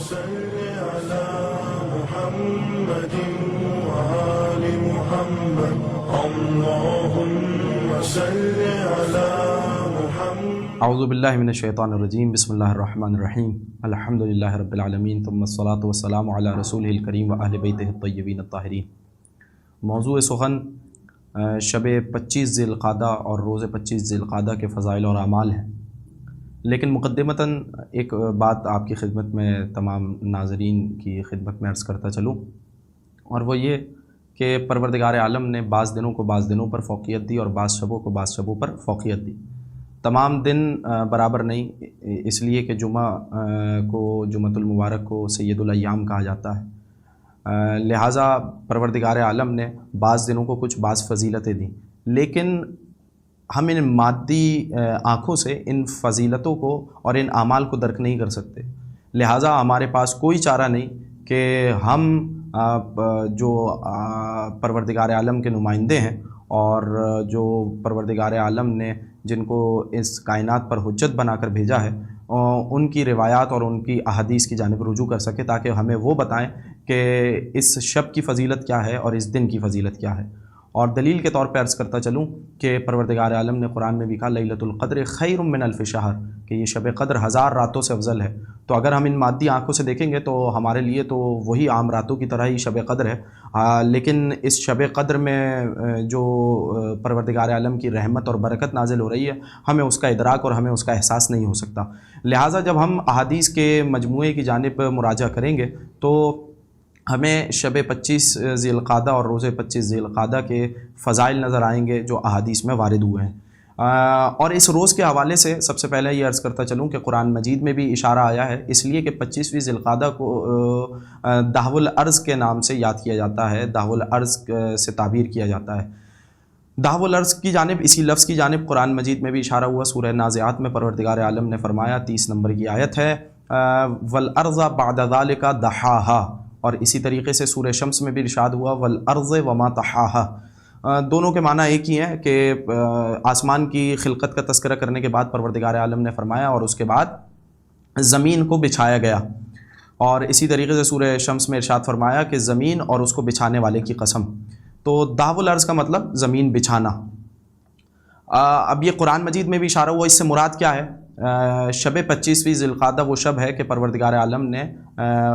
صل على محمد وآل محمد اللهم صل على محمد اعوذ باللہ من الشیطان الرجیم بسم اللہ الرحمن الرحیم الحمد للہ رب العالمین ثم الصلاۃ والسلام علی رسولہ الکریم و اہل بیتہ الطیبین الطاہرین۔ موضوع سخن شب 25 ذی القعدہ اور روز 25 ذی القعدہ کے فضائل اور اعمال ہیں، لیکن مقدمتاً ایک بات آپ کی خدمت میں تمام ناظرین کی خدمت میں عرض کرتا چلوں، اور وہ یہ کہ پروردگار عالم نے بعض دنوں کو بعض دنوں پر فوقیت دی اور بعض شبوں کو بعض شبوں پر فوقیت دی۔ تمام دن برابر نہیں، اس لیے کہ جمعہ المبارک کو سید الایام کہا جاتا ہے، لہٰذا پروردگار عالم نے بعض دنوں کو کچھ بعض فضیلتیں دیں، لیکن ہم ان مادی آنکھوں سے ان فضیلتوں کو اور ان اعمال کو درک نہیں کر سکتے، لہٰذا ہمارے پاس کوئی چارہ نہیں کہ ہم جو پروردگار عالم کے نمائندے ہیں اور جو پروردگار عالم نے جن کو اس کائنات پر حجت بنا کر بھیجا ہے، ان کی روایات اور ان کی احادیث کی جانب رجوع کر سکے، تاکہ ہمیں وہ بتائیں کہ اس شب کی فضیلت کیا ہے اور اس دن کی فضیلت کیا ہے۔ اور دلیل کے طور پہ عرض کرتا چلوں کہ پروردگار عالم نے قرآن میں بھی کہا لیلۃ القدر خیر من الف شہر، کہ یہ شب قدر 1000 راتوں سے افضل ہے۔ تو اگر ہم ان مادی آنکھوں سے دیکھیں گے تو ہمارے لیے تو وہی عام راتوں کی طرح ہی شب قدر ہے، لیکن اس شب قدر میں جو پروردگار عالم کی رحمت اور برکت نازل ہو رہی ہے، ہمیں اس کا ادراک اور ہمیں اس کا احساس نہیں ہو سکتا۔ لہٰذا جب ہم احادیث کے مجموعے کی جانب مراجعہ کریں گے تو ہمیں شب 25 ذی القعدہ اور روز 25 ذی القعدہ کے فضائل نظر آئیں گے جو احادیث میں وارد ہوئے ہیں۔ اور اس روز کے حوالے سے سب سے پہلے یہ عرض کرتا چلوں کہ قرآن مجید میں بھی اشارہ آیا ہے، اس لیے کہ 25ویں ذی القعدہ کو دحو الارض کے نام سے یاد کیا جاتا ہے، دحو الارض سے تعبیر کیا جاتا ہے۔ دحو الارض کی جانب، اسی لفظ کی جانب قرآن مجید میں بھی اشارہ ہوا۔ سورہ نازعات میں پروردگار عالم نے فرمایا، 30 نمبر کی آیت ہے، والارض بعد ذلک دحاہا، اور اسی طریقے سے سورہ شمس میں بھی ارشاد ہوا والارض وما طحاہا۔ دونوں کے معنی ایک ہی ہیں کہ آسمان کی خلقت کا تذکرہ کرنے کے بعد پروردگار عالم نے فرمایا اور اس کے بعد زمین کو بچھایا گیا، اور اسی طریقے سے سورہ شمس میں ارشاد فرمایا کہ زمین اور اس کو بچھانے والے کی قسم۔ تو دحو الارض کا مطلب زمین بچھانا۔ اب یہ قرآن مجید میں بھی اشارہ ہوا، اس سے مراد کیا ہے؟ شب 25ویں ذی القعدہ وہ شب ہے کہ پروردگار عالم نے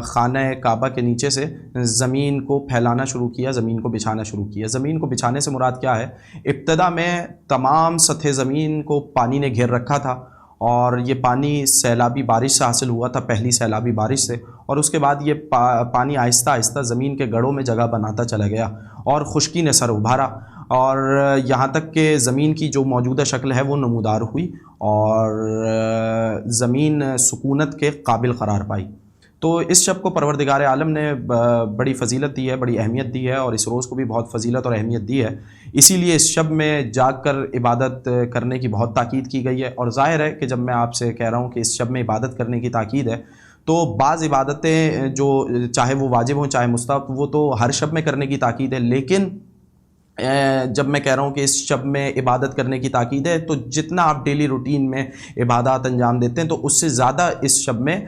خانہ کعبہ کے نیچے سے زمین کو پھیلانا شروع کیا، زمین کو بچھانا شروع کیا۔ زمین کو بچھانے سے مراد کیا ہے؟ ابتدا میں تمام سطح زمین کو پانی نے گھیر رکھا تھا، اور یہ پانی سیلابی بارش سے حاصل ہوا تھا، پہلی سیلابی بارش سے، اور اس کے بعد یہ پانی آہستہ آہستہ زمین کے گڑھوں میں جگہ بناتا چلا گیا اور خشکی نے سر ابھارا، اور یہاں تک کہ زمین کی جو موجودہ شکل ہے وہ نمودار ہوئی اور زمین سکونت کے قابل قرار پائی۔ تو اس شب کو پروردگار عالم نے بڑی فضیلت دی ہے، بڑی اہمیت دی ہے، اور اس روز کو بھی بہت فضیلت اور اہمیت دی ہے، اسی لیے اس شب میں جاگ کر عبادت کرنے کی بہت تاکید کی گئی ہے۔ اور ظاہر ہے کہ جب میں آپ سے کہہ رہا ہوں کہ اس شب میں عبادت کرنے کی تاکید ہے، تو بعض عبادتیں جو چاہے وہ واجب ہوں چاہے مستحب، وہ تو ہر شب میں کرنے کی تاکید ہے، لیکن جب میں کہہ رہا ہوں کہ اس شب میں عبادت کرنے کی تاکید ہے، تو جتنا آپ ڈیلی روٹین میں عبادات انجام دیتے ہیں تو اس سے زیادہ اس شب میں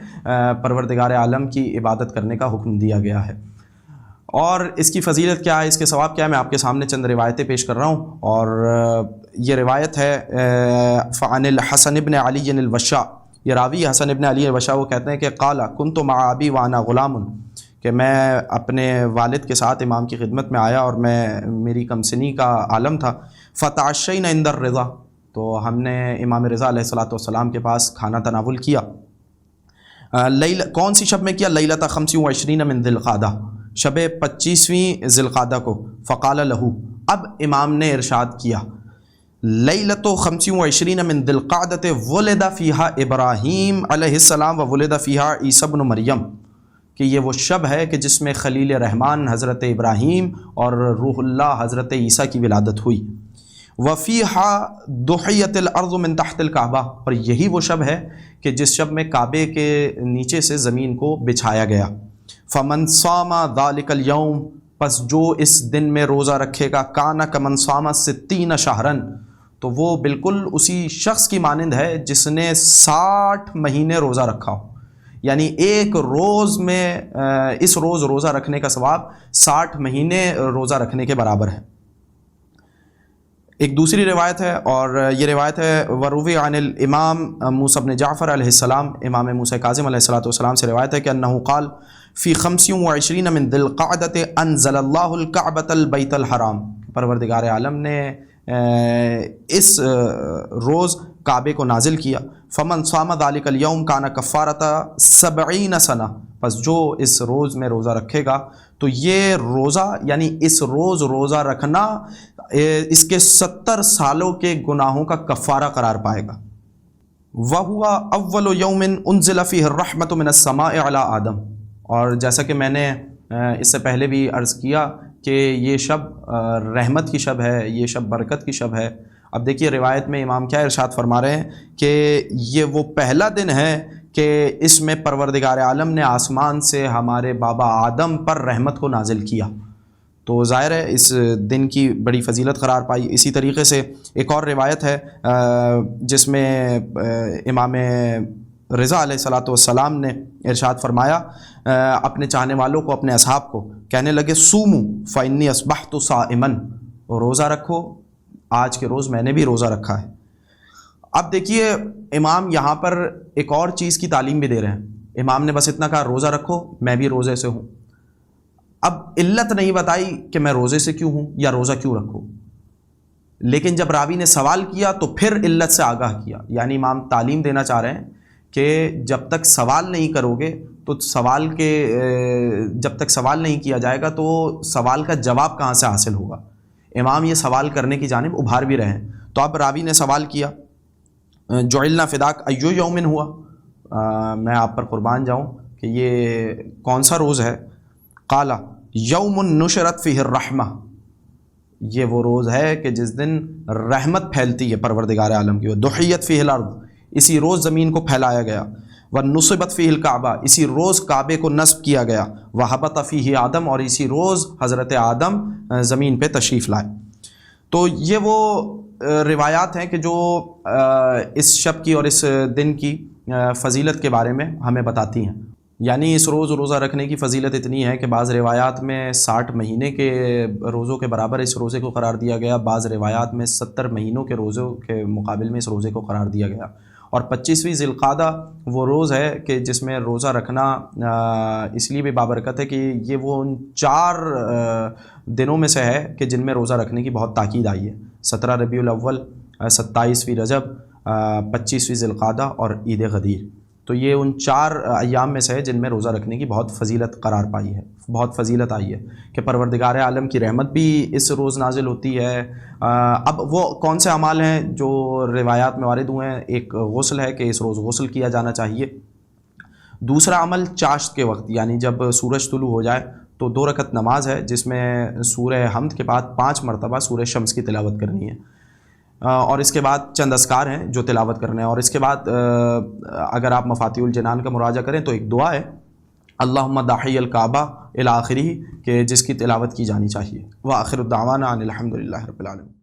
پروردگار عالم کی عبادت کرنے کا حکم دیا گیا ہے۔ اور اس کی فضیلت کیا ہے، اس کے ثواب کیا ہے، میں آپ کے سامنے چند روایتیں پیش کر رہا ہوں، اور یہ روایت ہے فعن الحسن ابن علی الوشا، یہ راوی حسن ابن علی الوشا، وہ کہتے ہیں کہ قال کنت مع ابی وانا غلام، کہ میں اپنے والد کے ساتھ امام کی خدمت میں آیا اور میری کم سنی کا عالم تھا، فتعشینا عند الرضا، تو ہم نے امام رضا علیہ الصلوۃ والسلام کے پاس کھانا تناول کیا۔ کون سی شب میں کیا؟ لیلۃ 25 من ذی القعدہ، شب 25ویں ذی القعدہ کو۔ فقال لہ، اب امام نے ارشاد کیا، لیلۃ 25 من ذی القعدہ ولد فیہا ابراہیم علیہ السلام و ولد فیہا عیسی ابن مریم، کہ یہ وہ شب ہے کہ جس میں خلیل رحمان حضرت ابراہیم اور روح اللہ حضرت عیسیٰ کی ولادت ہوئی۔ وَفِيهَا دُحِيَتِ الْأَرْضُ مِن تَحْتِ الْكَعْبَةِ، اور یہی وہ شب ہے کہ جس شب میں کعبے کے نیچے سے زمین کو بچھایا گیا۔ فَمَنْ صَامَ ذَلِكَ الْيَوْمِ، پس جو اس دن میں روزہ رکھے گا، کَانَ كَمَنْ صَامَ 60 شَهْرًا، تو وہ بالکل اسی شخص کی مانند ہے جس نے 60 مہینے روزہ رکھا ہو۔ یعنی ایک روز میں اس روز روزہ رکھنے کا ثواب 60 مہینے روزہ رکھنے کے برابر ہے۔ ایک دوسری روایت ہے، اور یہ روایت ہے وروی عن الامام موسیٰ بن جعفر علیہ السلام، امام موسیٰ کاظم علیہ السلام سے روایت ہے کہ انہ قال فی 25 من ذی القعدۃ انزل اللہ الکعبۃ البیت الحرام، پروردگار عالم نے اس روز کعبے کو نازل کیا، فمن صام ذلک الیوم کان کفارۃ 70 سنہ، پس جو اس روز میں روزہ رکھے گا تو یہ روزہ یعنی اس روز روزہ رکھنا اس کے 70 سالوں کے گناہوں کا کفارہ قرار پائے گا۔ وَهُوَ أَوَّلُ يَوْمٍ أُنزِلَ فِيهِ الرَّحْمَةُ مِنَ السَّمَاءِ عَلَىٰ آدم، اور جیسا کہ میں نے اس سے پہلے بھی عرض کیا کہ یہ شب رحمت کی شب ہے، یہ شب برکت کی شب ہے۔ اب دیکھیے روایت میں امام کیا ارشاد فرما رہے ہیں کہ یہ وہ پہلا دن ہے کہ اس میں پروردگار عالم نے آسمان سے ہمارے بابا آدم پر رحمت کو نازل کیا، تو ظاہر ہے اس دن کی بڑی فضیلت قرار پائی۔ اسی طریقے سے ایک اور روایت ہے جس میں امام رضا علیہ والسلام نے ارشاد فرمایا اپنے چاہنے والوں کو، اپنے اصحاب کو کہنے لگے سومو فإنی اصبحت صائما، روزہ رکھو، آج کے روز میں نے بھی روزہ رکھا ہے۔ اب دیکھیے امام یہاں پر ایک اور چیز کی تعلیم بھی دے رہے ہیں۔ امام نے بس اتنا کہا روزہ رکھو، میں بھی روزے سے ہوں، اب علت نہیں بتائی کہ میں روزے سے کیوں ہوں یا روزہ کیوں رکھوں، لیکن جب راوی نے سوال کیا تو پھر علت سے آگاہ کیا، یعنی امام تعلیم دینا چاہ رہے ہیں کہ جب تک سوال نہیں کرو گے تو جب تک سوال نہیں کیا جائے گا تو سوال کا جواب کہاں سے حاصل ہوگا۔ امام یہ سوال کرنے کی جانب ابھار بھی رہے ہیں۔ تو اب راوی نے سوال کیا جعلنا فداک ایو یومن ہوا، میں آپ پر قربان جاؤں کہ یہ کون سا روز ہے؟ قال یوم نشرت فیہ الرحمہ، یہ وہ روز ہے کہ جس دن رحمت پھیلتی ہے پروردگار عالم کی، دحیت فیہ الارض، اسی روز زمین کو پھیلایا گیا، ونصبت فیہ الکعبہ، اسی روز کعبے کو نصب کیا گیا، وہبط فیہ آدم، اور اسی روز حضرت آدم زمین پہ تشریف لائے۔ تو یہ وہ روایات ہیں کہ جو اس شب کی اور اس دن کی فضیلت کے بارے میں ہمیں بتاتی ہیں۔ یعنی اس روز روزہ رکھنے کی فضیلت اتنی ہے کہ بعض روایات میں 60 مہینے کے روزوں کے برابر اس روزے کو قرار دیا گیا، بعض روایات میں 70 مہینوں کے روزوں کے مقابل میں اس روزے کو قرار دیا گیا۔ اور 25ویں ذی القعدہ وہ روز ہے کہ جس میں روزہ رکھنا اس لیے بھی بابرکت ہے کہ یہ وہ ان 4 دنوں میں سے ہے کہ جن میں روزہ رکھنے کی بہت تاکید آئی ہے، 17 ربیع الاول، 27ویں رجب، 25ویں ذی القعدہ اور عید غدیر۔ تو یہ ان 4 ایام میں سے ہے جن میں روزہ رکھنے کی بہت فضیلت قرار پائی ہے، بہت فضیلت آئی ہے کہ پروردگار عالم کی رحمت بھی اس روز نازل ہوتی ہے۔ اب وہ کون سے اعمال ہیں جو روایات میں وارد ہوئے ہیں؟ ایک غسل ہے کہ اس روز غسل کیا جانا چاہیے۔ دوسرا عمل چاشت کے وقت، یعنی جب سورج طلوع ہو جائے تو 2 رکعت نماز ہے جس میں سورہ حمد کے بعد 5 مرتبہ سورہ شمس کی تلاوت کرنی ہے، اور اس کے بعد چند اذکار ہیں جو تلاوت کرنے ہیں، اور اس کے بعد اگر آپ مفاتیح الجنان کا مراجعہ کریں تو ایک دعا ہے اللہم داحی الکعبہ الی آخرہ کہ جس کی تلاوت کی جانی چاہیے۔ وآخر الدعوانا ان الحمد للہ رب العالمین۔